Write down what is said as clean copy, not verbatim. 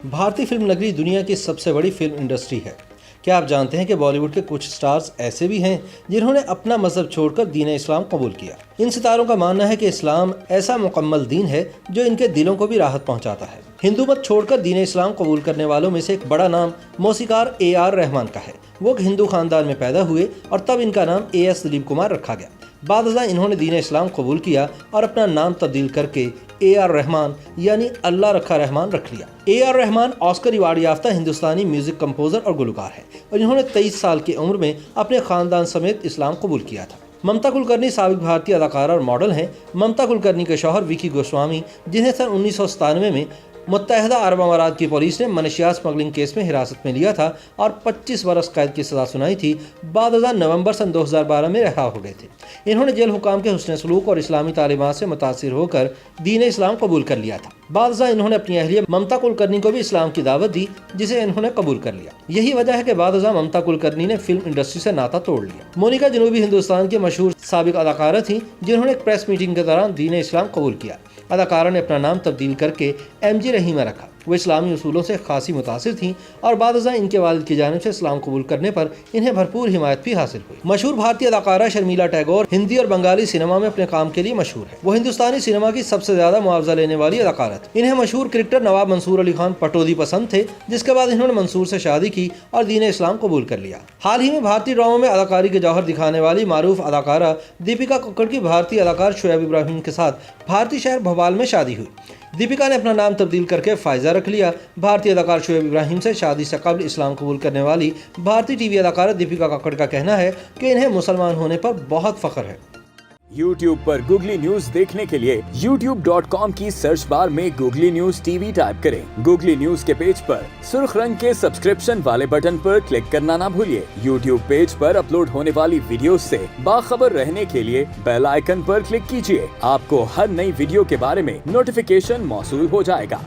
भारतीय फिल्म नगरी दुनिया की सबसे बड़ी फिल्म इंडस्ट्री है। क्या आप जानते हैं कि बॉलीवुड के कुछ स्टार्स ऐसे भी हैं जिन्होंने अपना मजहब छोड़कर दीन इस्लाम कबूल किया। इन सितारों का मानना है कि इस्लाम ऐसा मुकम्मल दीन है जो इनके दिलों को भी राहत पहुंचाता है। हिंदू मत छोड़कर दीन इस्लाम कबूल करने वालों में से एक बड़ा नाम मौसीकार AR रहमान का है। वो एक हिंदू खानदान में पैदा हुए और तब इनका नाम AS दिलीप कुमार रखा गया। बाद इन्होंने दीन इस्लाम कबूल किया और अपना नाम तब्दील करके AR रहमान यानी अल्लाह रखा रहमान रख लिया। AR रहमान ऑस्कर अवार्ड याफ्ता हिंदुस्तानी म्यूजिक कंपोजर और गुलकार है और इन्होंने 23 साल की उम्र में अपने खानदान समेत इस्लाम कबूल किया था। ममता कुलकर्णी साबिक भारतीय अदाकारा और मॉडल हैं। ममता कुलकर्णी के शौहर विकी गोस्वामी, जिन्हें सन 1997 में मुत्तहदा अरब अमारात की पुलिस ने मनशियात स्मगलिंग केस में हिरासत में लिया था और 25 बरस कैद की सजा सुनाई थी, बाद नवंबर सन 2012 में रिहा हो गए थे। इन्होंने जेल हुकाम के हुस्न सलूक और इस्लामी तालीमात से मुतासिर होकर दीन इस्लाम कबूल कर लिया था। बाद इन्होंने अपनी अहलिया ममता कुलकर्णी को भी इस्लाम की दावत दी, जिसे इन्होंने कबूल कर लिया। यही वजह है कि बाद ममता कुलकर्णी ने फिल्म इंडस्ट्री से नाता तोड़ लिया। मोनिका जनूबी हिंदुस्तान की मशहूर साबिक अदाकारा थी, जिन्होंने एक प्रेस मीटिंग के दौरान दीन इस्लाम कबूल किया। अदाकारा ने अपना नाम तब्दील करके MG रहीमा रखा। वो इस्लामी उसूलों से खासी मुतासिर थीं और बाद इनके वालिद की जानिब से इस्लाम कबूल करने पर इन्हें भरपूर हिमायत भी हासिल हुई। मशहूर भारतीय अदाकारा शर्मिला टैगोर हिंदी और बंगाली सिनेमा में अपने काम के लिए मशहूर है। वो हिंदुस्तानी सिनेमा की सबसे ज्यादा मुआवजा लेने वाली अदाकारा थी। इन्हें मशहूर क्रिकेटर नवाब मंसूर अली खान पटौदी पसंद थे, जिसके बाद इन्होंने मंसूर से शादी की और दीन इस्लाम कबूल कर लिया। हाल ही में भारतीय ड्रामों में अदाकारी के जौहर दिखाने वाली मारूफ अदाकारा दीपिका कक्कड़ की भारतीय अदाकार शुएब इब्राहिम के साथ भारतीय शहर भोपाल में शादी हुई। दीपिका ने अपना नाम तब्दील करके फायजा रख लिया। भारतीय अदाकार शुएब इब्राहिम से शादी से कबल इस्लाम कबूल करने वाली भारतीय टीवी अदाकारा दीपिका कक्कड़ का कहना है कि इन्हें मुसलमान होने पर बहुत फख्र है। YouTube पर गूगली न्यूज देखने के लिए youtube.com की सर्च बार में गूगली न्यूज TV टाइप करें। गूगली न्यूज के पेज पर सुर्ख रंग के सब्सक्रिप्शन वाले बटन पर क्लिक करना ना भूलिए। YouTube पेज पर अपलोड होने वाली वीडियोस से बाखबर रहने के लिए बेल आइकन पर क्लिक कीजिए। आपको हर नई वीडियो के बारे में नोटिफिकेशन मौसूल हो जाएगा।